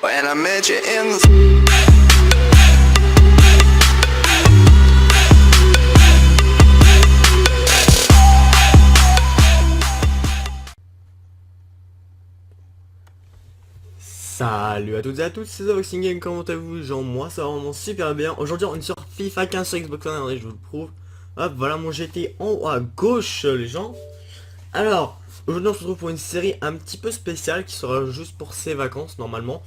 When I met you in the... Salut à toutes et à tous, c'est Voxing Game, comment allez-vous les gens? Moi ça va vraiment super bien. Aujourd'hui on est sur FIFA 15 sur Xbox One, et je vous le prouve. Hop, voilà mon GT en haut à gauche les gens. Alors, aujourd'hui on se retrouve pour une série un petit peu spéciale qui sera juste pour ces vacances normalement.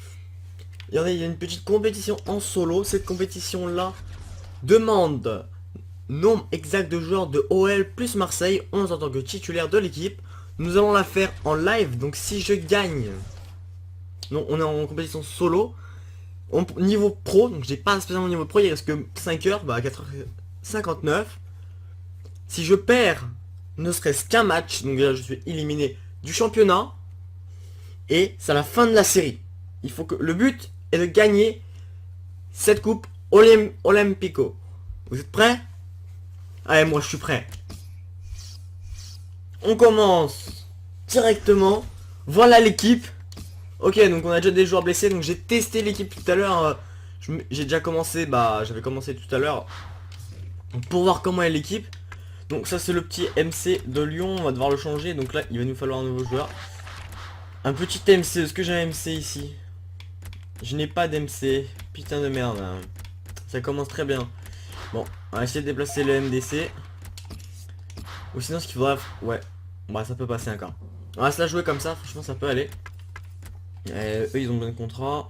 Il y a une petite compétition en solo. Cette compétition là demande nombre exact de joueurs de OL plus Marseille, 11 en tant que titulaire de l'équipe. Nous allons la faire en live, donc si je gagne... Non, on est en compétition solo. Niveau pro, donc j'ai pas spécialement niveau pro, il reste que 5 heures, bah 4h59. Si je perds, ne serait-ce qu'un match, donc déjà je suis éliminé du championnat. Et c'est à la fin de la série. Il faut que le but est de gagner cette coupe Olympico. Vous êtes prêts? Allez, moi je suis prêt. On commence directement. Voilà l'équipe. Ok, donc on a déjà des joueurs blessés, donc j'ai testé l'équipe tout à l'heure. J'ai déjà commencé, j'avais commencé tout à l'heure pour voir comment est l'équipe. Donc ça c'est le petit MC de Lyon, on va devoir le changer. Donc là il va nous falloir un nouveau joueur. Un petit MC, est-ce que j'ai un MC ici? Je n'ai pas d'MC, putain de merde hein. Ça commence très bien. Bon, on va essayer de déplacer le MDC. Ou sinon ce qu'il faudra... Ouais, bah ça peut passer encore. On va se la jouer comme ça, franchement ça peut aller. Eux ils ont besoin de contrat.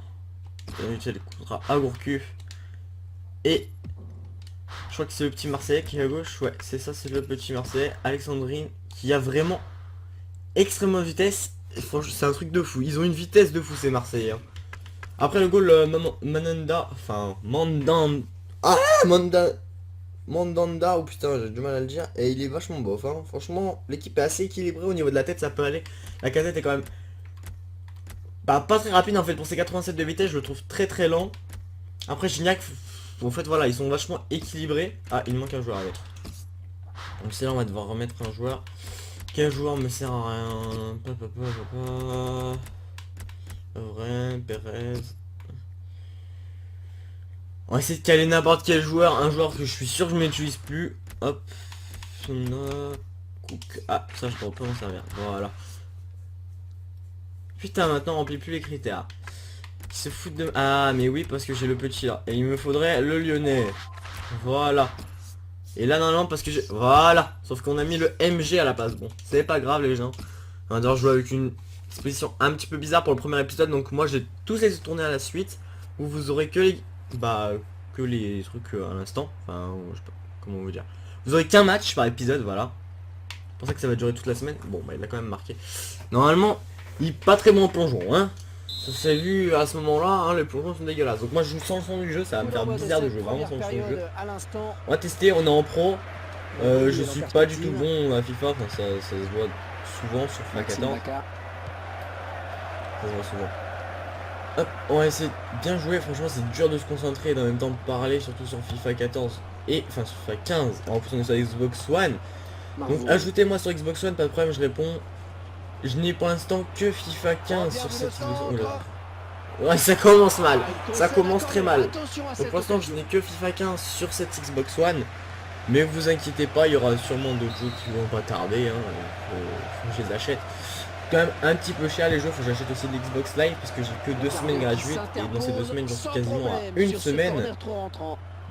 Ils ont utilisé les contrats à Gourcuff. Et je crois que c'est le petit Marseillais qui est à gauche. Ouais, c'est ça, c'est le petit Marseillais. Alexandrine qui a vraiment extrêmement de vitesse. Franchement, c'est un truc de fou. Ils ont une vitesse de fou ces Marseillais. Hein. Après le goal, Mananda, enfin Mandanda, oh putain, j'ai du mal à le dire. Et il est vachement bof. Hein. Franchement, l'équipe est assez équilibrée au niveau de la tête, ça peut aller. La casette est quand même pas très rapide en fait. Pour ses 87 de vitesse, je le trouve très lent. Après Gignac, en fait voilà, ils sont vachement équilibrés. Ah, il manque un joueur avec. Donc c'est là on va devoir remettre un joueur. Quel joueur me sert à rien? Vrai, Perez. On va essayer de caler n'importe quel joueur, un joueur que je suis sûr que je m'utilise plus. Hop. Ah, ça je peux m'en servir. Voilà. Putain, maintenant on remplit plus les critères. Qui se foutent de... Ah mais oui, parce que j'ai le petit là. Et il me faudrait le lyonnais. Voilà. Et là normalement parce que j'ai... Voilà. Sauf qu'on a mis le MG à la place. Bon, c'est pas grave les gens. On va devoir jouer avec une disposition un petit peu bizarre pour le premier épisode. Donc moi j'ai tous les tourner à la suite. Où vous aurez que les... que les trucs à l'instant. Enfin, je sais pas comment vous dire. Vous aurez qu'un match par épisode, voilà. C'est pour ça que ça va durer toute la semaine. Bon, bah il a quand même marqué. Normalement... Il est pas très bon en plongeon, hein. Ça s'est vu à ce moment-là, hein, les plongeons sont dégueulasses. Donc moi je joue sans le son du jeu, ça va me faire bizarre de jouer vraiment sans le son du jeu. On va tester, on est en pro. Je suis pas du tout bon à FIFA, enfin ça se voit souvent sur FIFA 14. Ça se voit souvent. Hop, on va essayer de bien jouer, franchement c'est dur de se concentrer et en même temps de parler, surtout sur FIFA 14 et enfin sur FIFA 15. En plus on est sur Xbox One. Donc ajoutez-moi sur Xbox One, pas de problème, je réponds. Je n'ai pour l'instant que FIFA 15 sur cette Xbox. Ouais, ça commence mal. Ça commence très mal. Donc pour l'instant, je n'ai que FIFA 15 sur cette Xbox One. Mais vous inquiétez pas, il y aura sûrement d'autres jeux qui vont pas tarder. Hein. Faut que je les achète. Quand même un petit peu cher les jeux. Faut que j'achète aussi l'Xbox Live parce que j'ai que 2 semaines gratuites. Et dans ces 2 semaines, j'en suis quasiment à une semaine.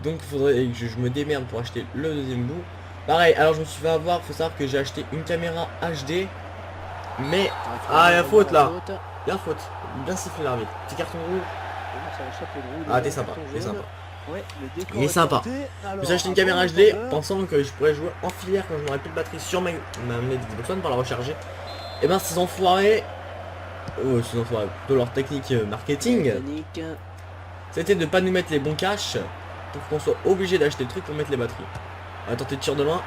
Donc il faudrait que je me démerde pour acheter le deuxième bout. Pareil, alors je me suis fait avoir. Faut savoir que j'ai acheté une caméra HD. Mais... Ah, il y a faute là. Il y a faute. Bien sifflé l'arbitre. Petit carton rouge. Ah, t'es sympa. T'es sympa. Il est sympa. J'ai acheté une caméra HD pensant que je pourrais jouer en filière quand je n'aurais plus de batterie sur ma Xbox One pour la recharger. Et ben ces enfoirés... Oh, ces enfoirés. De leur technique marketing. C'était de pas nous mettre les bons caches pour qu'on soit obligé d'acheter le truc pour mettre les batteries. On va tenter de tir de main.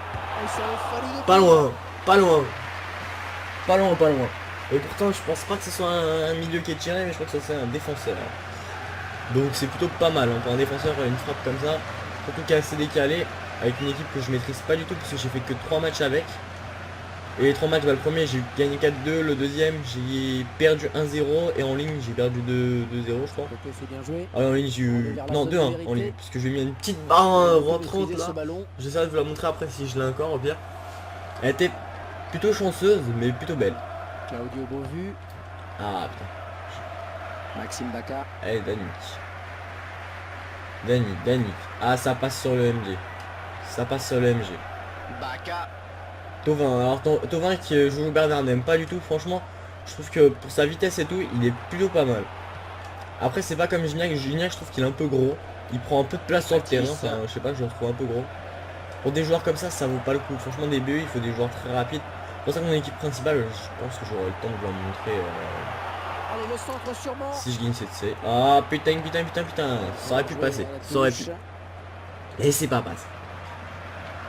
Pas loin. Pas loin. Pas loin. Et pourtant je pense pas que ce soit un milieu qui est tiré, mais je crois que c'est un défenseur. Donc c'est plutôt pas mal hein, pour un défenseur une frappe comme ça. Surtout qui est assez décalé avec une équipe que je maîtrise pas du tout parce que j'ai fait que 3 matchs avec. Et les 3 matchs, bah, le premier j'ai gagné 4-2, le deuxième j'ai perdu 1-0 et en ligne j'ai perdu 2-0 je crois. C'est bien joué. Ah, en ligne j'ai eu... Non, 2-1 en ligne, parce que j'ai mis une petite barre rentrante là. J'essaierai de vous la montrer après si je l'ai encore au pire. Elle était plutôt chanceuse, mais plutôt belle. Claudio Beauvu. Ah putain. Maxime Bacca. Allez, Dani. Ah, ça passe sur le MG. Ça passe sur le MG. Bacca. Thauvin, alors Thauvin qui joue Bernard n'aime pas du tout, franchement. Je trouve que pour sa vitesse et tout, il est plutôt pas mal. Après, c'est pas comme Gignac. Gignac, je trouve qu'il est un peu gros. Il prend un peu de place sur le terrain. Enfin, je sais pas, je le trouve un peu gros. Pour des joueurs comme ça vaut pas le coup. Franchement, des BE, il faut des joueurs très rapides. C'est pour ça que mon équipe principale, je pense que j'aurai le temps de vous la montrer. Allez, le centre sûrement. Si je gagne cette C. Ah putain. Ça aurait pu passer. Ça aurait pu. Et c'est pas passe.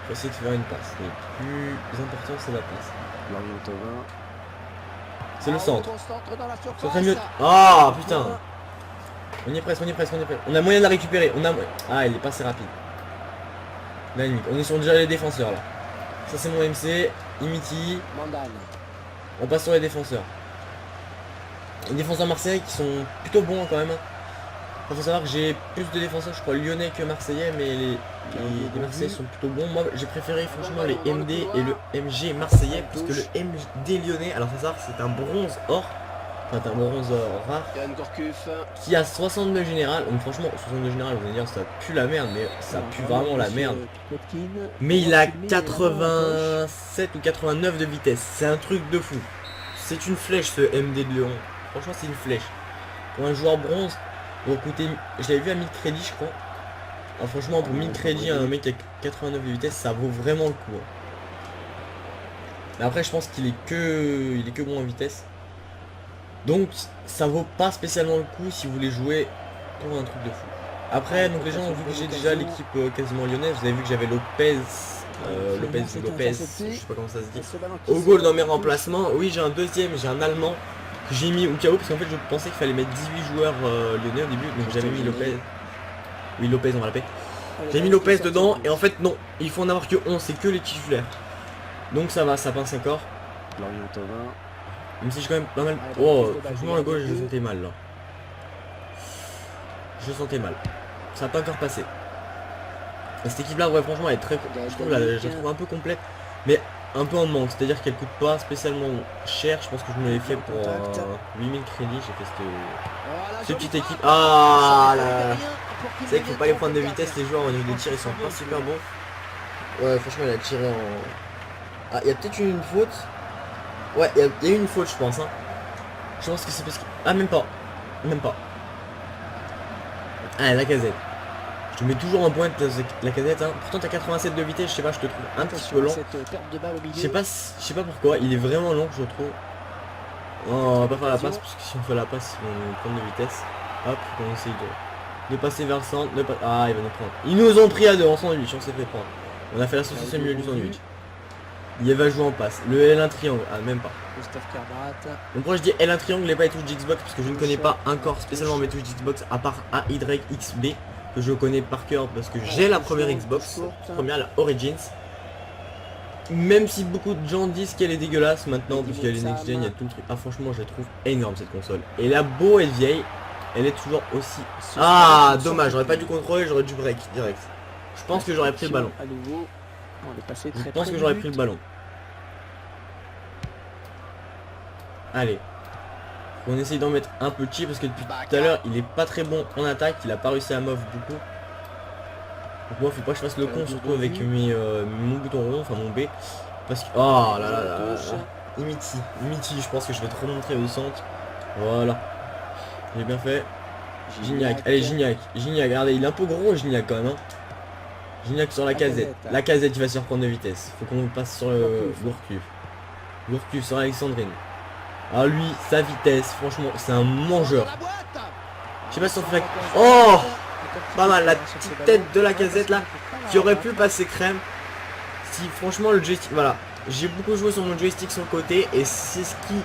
Faut essayer de faire une passe. Le plus important, c'est la passe. Lorient Thauvin. C'est le centre. C'est très mieux. Ah putain. On y est presque. On a moyen de la récupérer. Ah, il est pas assez rapide. Là, on est sur déjà les défenseurs là. Ça c'est mon MC. Imiti. On passe sur les défenseurs. Les défenseurs marseillais qui sont plutôt bons quand même. Il faut savoir que j'ai plus de défenseurs, je crois, lyonnais que marseillais, mais les marseillais sont plutôt bons. Moi j'ai préféré franchement les MD et le MG marseillais, parce que le MD lyonnais, alors faut savoir que c'est un bronze or, enfin un bronze or rare, qui a 62 général. Donc franchement 62 général, vous allez dire ça pue la merde, mais ça pue vraiment la merde. Mais il a 87 ou 89 de vitesse, c'est un truc de fou. C'est une flèche ce MD de Lyon. Franchement c'est une flèche. Pour un joueur bronze, bon écoutez, je l'avais vu à 1000 crédits je crois. Alors, franchement pour 1000 crédits, un mec qui a 89 de vitesse, ça vaut vraiment le coup. Mais après je pense qu'il est que bon en vitesse. Donc ça vaut pas spécialement le coup si vous voulez jouer pour un truc de fou. Après donc les gens ont vu que j'ai déjà l'équipe quasiment lyonnaise. Vous avez vu que j'avais Lopez, je sais pas comment ça se dit, au goal dans mes remplacements. Oui, j'ai un deuxième, j'ai un allemand que j'ai mis au cas où, parce qu'en fait je pensais qu'il fallait mettre 18 joueurs lyonnais au début, donc j'avais mis Lopez. Oui, Lopez, on va l'appeler. J'ai mis Lopez dedans et en fait non, il faut en avoir que 11, c'est que les titulaires. Donc ça va, ça pince encore. Même si j'ai quand même pas mal. Oh, franchement le goal je le sentais mal là. Je le sentais mal. Ça n'a pas encore passé. Et cette équipe là, ouais, franchement elle est très, je trouve un peu complète, mais un peu en manque, c'est à dire qu'elle coûte pas spécialement cher. Je pense que je me l'ai fait pour 8000 crédits. J'ai fait cette petite équipe. Ah là, c'est vrai qu'il faut pas les prendre de vitesse, les joueurs au niveau des tirs ils sont pas super bons. Ouais, franchement il a tiré en... Ah, il y a peut-être eu une faute. Ouais, il y a eu une faute je pense, hein. Je pense que c'est parce que... Ah, même pas. Ah, la casette. Je te mets toujours un point de la casette, hein. Pourtant t'as 87 de vitesse, je sais pas, je te trouve un petit peu lent. Je sais pas pourquoi, il est vraiment long je trouve. Oh, on va pas faire la passe, parce que si on fait la passe, on prend de vitesse. Hop, on essaye de passer vers le centre. Ah, il va nous prendre. Ils nous ont pris à deux en sandwich, on s'est fait prendre. On a fait la saucisse au milieu du sandwich. Il va jouer en passe. Le L1 triangle, ah même pas. Donc moi je dis L1 triangle et pas les touches d'Xbox, parce que je ne connais pas encore spécialement mes touches d'Xbox, à part AYXB, que je connais par cœur parce que j'ai la première Xbox, la Origins. Même si beaucoup de gens disent qu'elle est dégueulasse maintenant, parce qu'il y a les next gen, il y a tout le truc. Ah franchement je la trouve énorme cette console. Et la beau être vieille, elle est toujours aussi... Ah dommage, j'aurais pas dû contrôler, j'aurais dû break direct. Je pense que j'aurais pris le ballon. Je pense que j'aurais pris le ballon. Allez. On essaye d'en mettre un petit parce que depuis tout à l'heure il est pas très bon en attaque. Il a pas réussi à m'off beaucoup. Donc moi faut pas que je fasse le con, surtout avec mon bouton rond, enfin mon B. Parce que... Oh là là là là. Imiti, je pense que je vais te remontrer au centre. Voilà. J'ai bien fait. Gignac, allez Gignac, regardez, il est un peu gros Gignac quand même, hein. Gignac sur la casette. La casette il va se reprendre de vitesse. Faut qu'on passe sur le Gourcuff. Gourcuff sur Alexandrine. Ah lui, sa vitesse, franchement, c'est un mangeur. Je sais pas si on fait... Oh, pas mal, la petite tête de la casette là, qui aurait pu passer crème. Si franchement le joystick, voilà. J'ai beaucoup joué sur mon joystick sur le côté et c'est ce qui...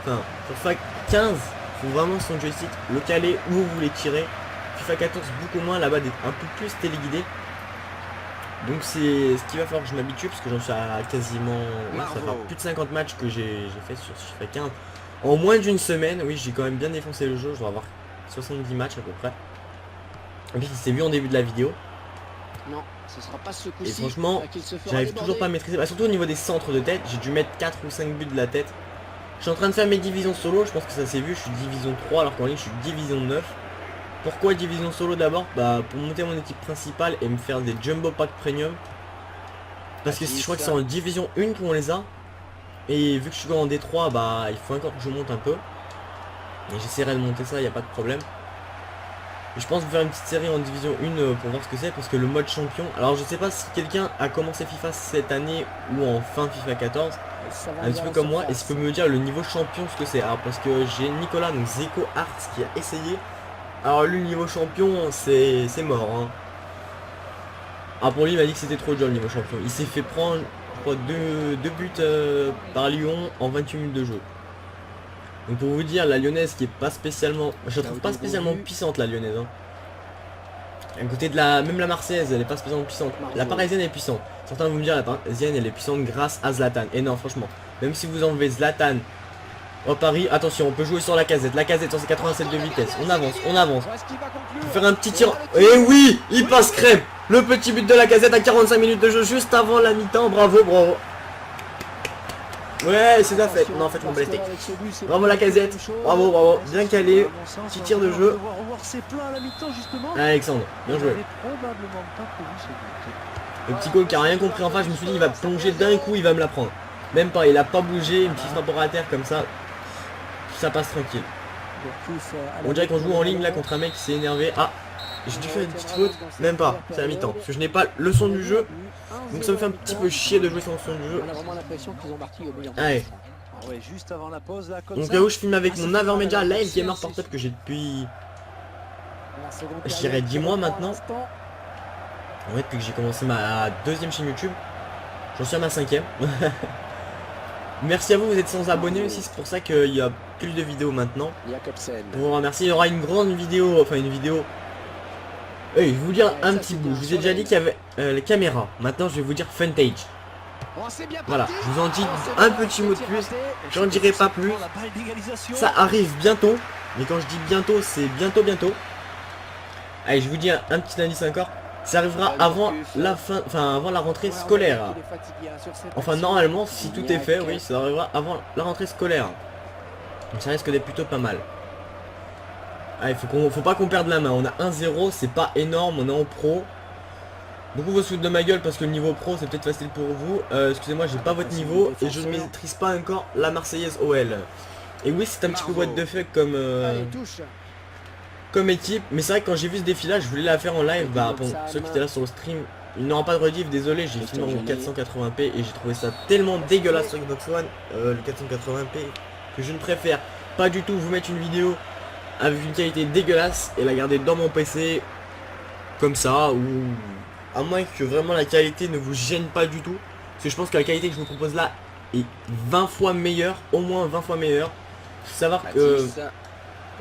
Enfin, sur FIFA 15, faut vraiment son joystick le caler où vous voulez tirer. FIFA 14 beaucoup moins, là-bas d'être un peu plus téléguidé. Donc c'est ce qui va falloir que je m'habitue parce que j'en suis à quasiment... ouais, ça fait plus de 50 matchs que j'ai fait sur FIFA 15. En moins d'une semaine, oui j'ai quand même bien défoncé le jeu, je dois avoir 70 matchs à peu près. Et puis c'est vu en début de la vidéo. Non, ce sera pas ce Et coup-ci franchement, qu'il se fera j'arrive déborder. toujours pas à maîtriser. Bah, surtout au niveau des centres de tête, j'ai dû mettre 4 ou 5 buts de la tête. Je suis en train de faire mes divisions solo, je pense que ça s'est vu, je suis division 3 alors qu'en ligne je suis division 9. Pourquoi division solo d'abord? Bah pour monter mon équipe principale et me faire des jumbo pack premium. Parce que je crois que c'est en division 1 qu'on les a. Et vu que je suis en D3, bah il faut encore que je monte un peu. Et j'essaierai de monter ça, il n'y a pas de problème. Et je pense vous faire une petite série en division 1 pour voir ce que c'est, parce que le mode champion... Alors je sais pas si quelqu'un a commencé FIFA cette année ou en fin FIFA 14, Ça va un petit vers peu la comme moi, et surface. si peut me dire le niveau champion ce que c'est. Alors parce que j'ai Nicolas, donc Zeko Arts, qui a essayé. Alors lui le niveau champion c'est mort hein. Ah pour lui il m'a dit que c'était trop dur le niveau champion. Il s'est fait prendre je crois deux buts par Lyon en 28 minutes de jeu. Donc pour vous dire la lyonnaise qui est pas spécialement... Je la trouve pas spécialement puissante la lyonnaise hein. À côté de la... Même la marseillaise elle est pas spécialement puissante. La parisienne est puissante. Certains vont me dire la parisienne elle est puissante grâce à Zlatan. Et non franchement, même si vous enlevez Zlatan au Paris, attention on peut jouer sur la casette. La casette sur ses 87 de vitesse. On avance, on avance. Où est-ce qu'il va conclure? Faire un petit tir. Et oui, il passe crème. Le petit but de la casette à 45 minutes de jeu juste avant la mi-temps. Bravo, bravo. Ouais, c'est la fête. Non, en fait, je m'en bats les steaks. Bravo la casette. Bravo, bravo. Bien calé. Petit tir de jeu. Alexandre, bien joué. Le petit goal qui a rien compris en face, je me suis dit il va plonger d'un coup, il va me la prendre. Même pas, il a pas bougé, une petite frappe à terre comme ça. Ça passe tranquille. On dirait qu'on joue en ligne là contre un mec qui s'est énervé. Ah, j'ai dû faire une petite faute. Même pas, c'est la mi-temps. Parce que je n'ai pas le son du jeu. Donc ça me fait un petit peu chier de jouer sans le son du jeu. On a vraiment l'impression qu'ils ont marqué au meilleur. Allez. Ah ouais, juste avant la pause là comme Donc ça. là où je filme avec mon Avermedia Live Gamer portable que j'ai depuis... Je dirais 10 mois maintenant. Ouais, depuis que j'ai commencé ma deuxième chaîne YouTube. J'en suis à ma 5ème. Merci à vous, vous êtes sans abonnés aussi, c'est pour ça qu'il y a plus de vidéos maintenant. Jacobsen. Pour vous remercier, il y aura une grande vidéo, enfin une vidéo... je vais vous dire un petit bout, je vous ai déjà dit qu'il y avait les caméras. Maintenant je vais vous dire Funtage. Voilà, je vous en dis un petit mot de plus, j'en dirai pas plus. La balle d'égalisation. Ça arrive bientôt, mais quand je dis bientôt, c'est bientôt. Allez, je vous dis un petit indice encore. Ça arrivera avant la fin, enfin avant la rentrée scolaire. Enfin normalement, si tout est fait, oui, ça arrivera avant la rentrée scolaire. Donc ça risque d'être plutôt pas mal. Allez, faut pas qu'on perde la main. On a 1-0, c'est pas énorme, on est en pro. Beaucoup vont se foutre de ma gueule parce que le niveau pro c'est peut-être facile pour vous. Excusez-moi, j'ai pas votre niveau et je ne maîtrise pas encore la Marseillaise OL. Et oui, c'est un petit peu what the fuck comme comme équipe, mais c'est vrai que quand j'ai vu ce défi là je voulais la faire en live. Bah pour ceux qui étaient là sur le stream, il n'aura pas de rediff, désolé, j'ai filmé en 480p et j'ai trouvé ça tellement dégueulasse sur Xbox One, le 480p, que je ne préfère pas du tout vous mettre une vidéo avec une qualité dégueulasse et la garder dans mon PC comme ça, ou à moins que vraiment la qualité ne vous gêne pas du tout, parce que je pense que la qualité que je vous propose là est 20 fois meilleure, au moins 20 fois meilleure. Faut savoir que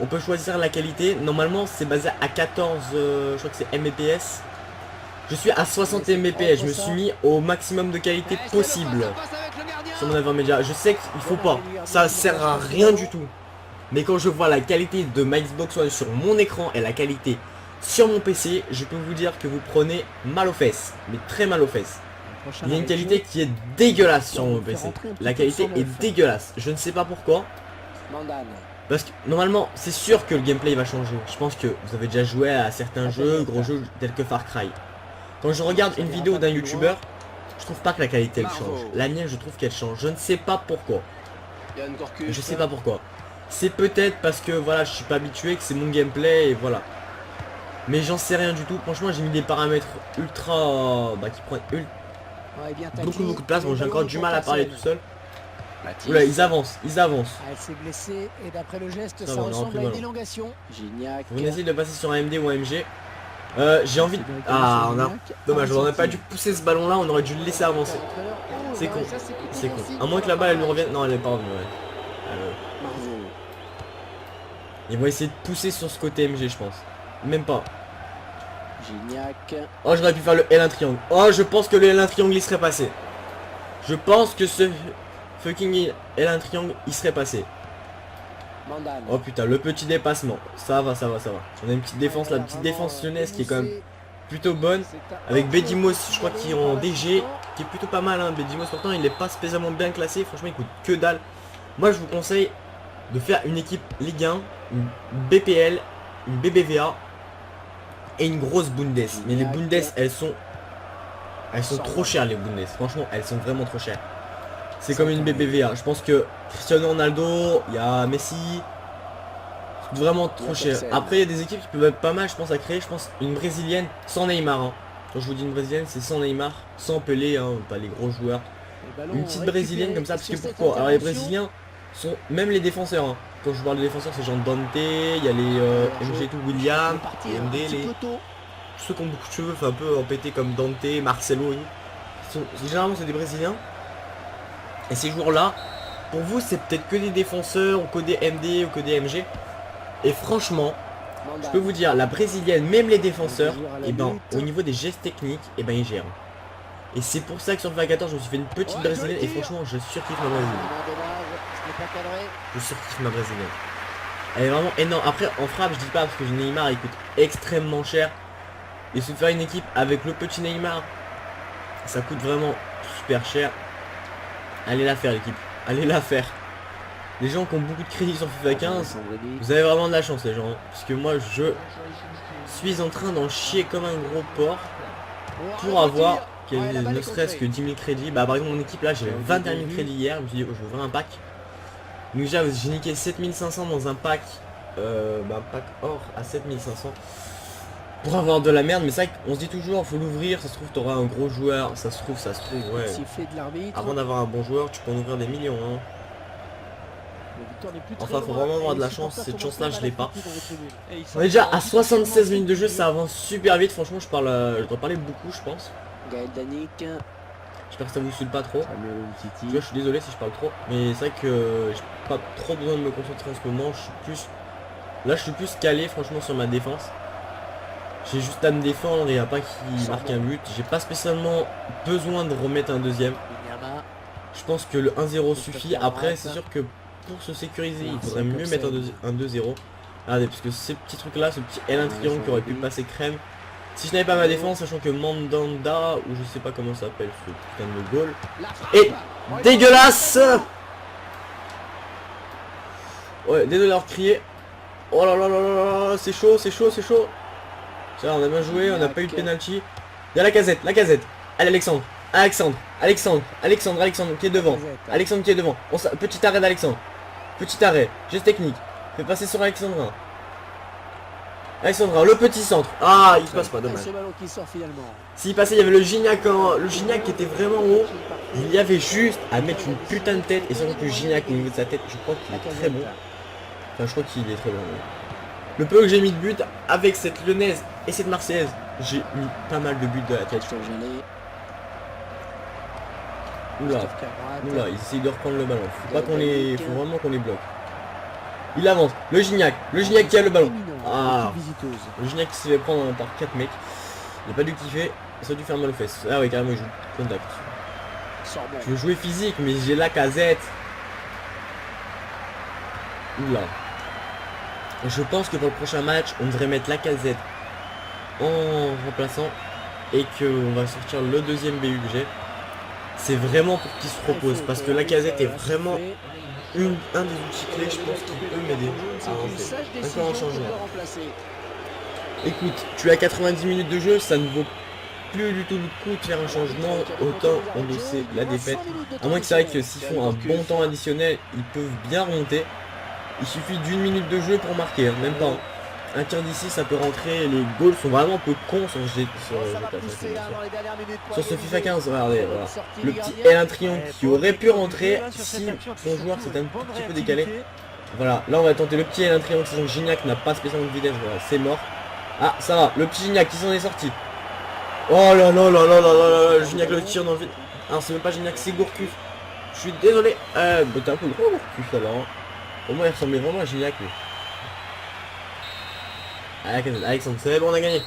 on peut choisir la qualité. Normalement c'est basé à 14 je crois que c'est Mbps. Je suis à 60 Mbps. Je me suis mis au maximum de qualité possible sur mon Avermedia. Je sais qu'il faut pas, ça sert à rien du tout. Mais quand je vois la qualité de ma Xbox One sur mon écran et la qualité sur mon PC, je peux vous dire que vous prenez mal aux fesses. Mais très mal aux fesses. Il y a une qualité qui est dégueulasse sur mon PC. La qualité est dégueulasse. Je ne sais pas pourquoi. Parce que normalement c'est sûr que le gameplay va changer. Je pense que vous avez déjà joué à certains jeux, gros jeux tels que Far Cry. Quand je regarde une vidéo d'un youtubeur, je trouve pas que la qualité elle change. La mienne je trouve qu'elle change. Je ne sais pas pourquoi. Je sais pas pourquoi. C'est peut-être parce que voilà je suis pas habitué, que c'est mon gameplay et voilà. Mais j'en sais rien du tout. Franchement j'ai mis des paramètres ultra qui prennent beaucoup de place. Bon j'ai encore du mal à parler tout seul. Oula, ils avancent. Elle s'est blessée et d'après le geste, ça va, on a ressemble repris à le une ballon. élongation. Gignac. On essaie de passer sur un MD ou un MG. J'ai envie de... Ah, on a... Dommage, on aurait pas dû pousser ce ballon là, on aurait dû le laisser avancer. C'est con. C'est con. À moins que la balle elle nous revienne. Non, elle est pas revenue, ouais. Ils vont essayer de pousser sur ce côté MG, je pense. Même pas. Gignac. Oh, j'aurais pu faire le L1 triangle. Oh, je pense que le L1 triangle il serait passé. Je pense que ce fucking L1 triangle il serait passé. Mandal. Oh putain, le petit dépassement. Ça va, ça va, ça va. On a une petite défense, la petite défense lyonnaise qui est quand même plutôt bonne. Avec Bedimos, je crois qu'il est en DG, qui est plutôt pas mal. Hein. Bedimos, pourtant, il n'est pas spécialement bien classé. Franchement, il coûte que dalle. Moi, je vous conseille de faire une équipe Ligue 1, une BPL, une BBVA et une grosse Bundes. Mais les Bundes, elles sont trop chères, les Bundes. Franchement, elles sont vraiment trop chères. C'est comme une BBVA. Je pense que Cristiano Ronaldo, il y a Messi. C'est vraiment trop cher. Après, il y a des équipes qui peuvent être pas mal, je pense, à créer. Je pense une brésilienne sans Neymar. Hein. Quand je vous dis une brésilienne, c'est sans Neymar, sans Pelé, hein, pas les gros joueurs. Une petite brésilienne comme ça, parce que pourquoi? Alors les brésiliens sont même les défenseurs. Hein. Quand je parle de défenseurs, c'est genre Dante, il y a les MG tout William, les MD, les ceux qui ont beaucoup de cheveux, enfin un peu empêtés comme Dante, Marcelo. Généralement c'est des brésiliens. Et ces joueurs-là, pour vous, c'est peut-être que des défenseurs, ou que des MD, ou que des MG. Et franchement, je peux vous dire, la brésilienne, même les défenseurs, et ben au niveau des gestes techniques, et ben ils gèrent. Et c'est pour ça que sur FIFA 14, je me suis fait une petite brésilienne, et franchement, je surkiffe ma brésilienne. Je surkiffe ma brésilienne. Elle est vraiment énorme. Après, en frappe, je dis pas parce que Neymar, il coûte extrêmement cher. Et se faire une équipe avec le petit Neymar, ça coûte vraiment super cher. Allez la faire l'équipe, allez la faire. Les gens qui ont beaucoup de crédits sur FIFA 15, vous avez vraiment de la chance les gens. Parce que moi je suis en train d'en chier comme un gros porc pour avoir ne serait-ce que 10 000 crédits. Bah par exemple mon équipe là, j'avais 21 000 crédits hier, je me suis dit oh, je vais ouvrir un pack. Donc déjà j'ai niqué 7500 dans un pack, pack or à 7500. Pour avoir de la merde, mais c'est vrai qu'on se dit toujours, faut l'ouvrir, ça se trouve t'auras un gros joueur, ça se trouve, ouais. Avant d'avoir un bon joueur, tu peux en ouvrir des millions. Hein. Enfin, faut vraiment avoir de la chance, cette chance-là, je l'ai pas. On est déjà à 76 minutes de jeu, ça avance super vite, franchement, je dois parler beaucoup, je pense. Gaël Danic. J'espère que ça vous saoule pas trop. Je suis désolé si je parle trop, mais c'est vrai que j'ai pas trop besoin de me concentrer en ce moment, je suis plus calé, franchement, sur ma défense. J'ai juste à me défendre et à pas qu'il marque un but. J'ai pas spécialement besoin de remettre un deuxième. Je pense que le 1-0 suffit. Après, c'est sûr que pour se sécuriser, il faudrait mieux mettre un 2-0. Regardez, parce que ces petits trucs là, ce petit L1 triangle qui aurait pu passer crème. Si je n'avais pas ma défense, sachant que Mandanda, ou je sais pas comment ça s'appelle, ce putain de goal, est dégueulasse. Ouais, désolé d'avoir crié. Oh là là là là là, c'est chaud, c'est chaud, c'est chaud. Ça, on a bien joué, on n'a pas eu de penalty. Il y a la casette. Allez Alexandre qui est devant. Alexandre qui est devant. Petit arrêt d'Alexandre. Petit arrêt. Geste technique. Fait passer sur Alexandra. Le petit centre. Ah, il se passe pas, dommage. S'il passait, il y avait le Gignac qui était vraiment haut. Il y avait juste à mettre une putain de tête. Et surtout que le Gignac au niveau de sa tête, je crois qu'il est très bon. Enfin, je crois qu'il est très bon. Le peu que j'ai mis de but avec cette lyonnaise et cette marseillaise, j'ai mis pas mal de buts de la tête. Oula, ils essayent de reprendre le ballon. Faut vraiment qu'on les bloque. Il avance, le Gignac qui a le ballon. Ah, le Gignac qui s'est fait prendre par 4 mecs. Il n'a pas dû kiffer, ça a dû faire mal aux fesses. Ah oui, carrément il joue contact. Je veux jouer physique, mais j'ai la casette. Oula. Je pense que pour le prochain match, on devrait mettre la casette en remplaçant et qu'on va sortir le deuxième BU que j'ai. C'est vraiment pour qu'il se repose parce que la casette est vraiment un des outils clés, je pense, qui peut m'aider à rentrer. Encore un changement. Écoute, tu as 90 minutes de jeu, ça ne vaut plus du tout le coup de faire un changement, autant endosser la défaite. À moins que c'est vrai que s'ils font un bon temps additionnel, ils peuvent bien remonter. Il suffit d'une minute de jeu pour marquer, hein, même pas. Hein. Un tir d'ici, ça peut rentrer. Les goals sont vraiment un peu cons sur ce FIFA 15. Regardez, voilà. Le petit L1 triangle qui aurait pu rentrer si son joueur s'est un petit peu décalé. Voilà, là on va tenter le petit L1 triangle. Sachant que Gignac n'a pas spécialement de vitesse. Voilà, c'est mort. Ah, ça va. Le petit Gignac qui s'en est sorti. Oh là là là là là là là. Gignac le tire dans le vide. Alors c'est même pas Gignac, c'est Gourcuff. Je suis désolé. Bah t'es un peu gros Gourcuff alors. Au moins il ressemblait vraiment à Gignac lui. Alexandre, c'est bon, on a gagné.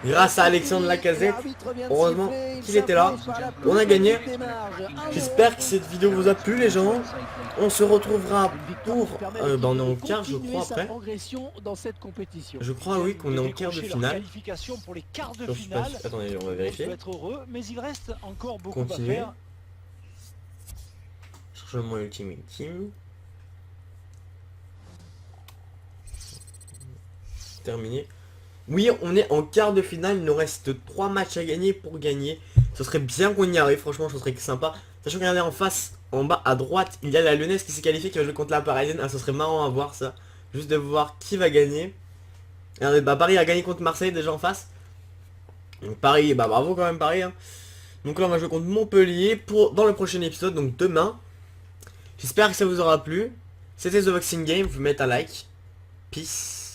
Grâce à Alexandre Lacazette. Heureusement qu'il était là. On a gagné. J'espère que cette vidéo vous a plu les gens. On se retrouvera pour... on est en quart je crois après. Je crois oui qu'on est en quart de finale. Pour les quarts de Je suis pas finale. sûr. Attendez, on va On vérifier. peut être heureux, mais il reste encore beaucoup Continuer. à faire. Chargement Ultimate Team. Terminé. Oui, on est en quart de finale. Il nous reste 3 matchs à gagner pour gagner. Ce serait bien qu'on y arrive. Franchement, ce serait sympa. Sachant que regardez en face, en bas à droite, il y a la Lyonnaise qui s'est qualifiée, qui va jouer contre la Parisienne. Ah, ce serait marrant à voir ça. Juste de voir qui va gagner. Regardez, bah Paris a gagné contre Marseille déjà en face. Donc Paris, bah bravo quand même Paris. Hein. Donc là, on va jouer contre Montpellier dans le prochain épisode, donc demain. J'espère que ça vous aura plu. C'était The Boxing Game. Vous mettez un like. Peace.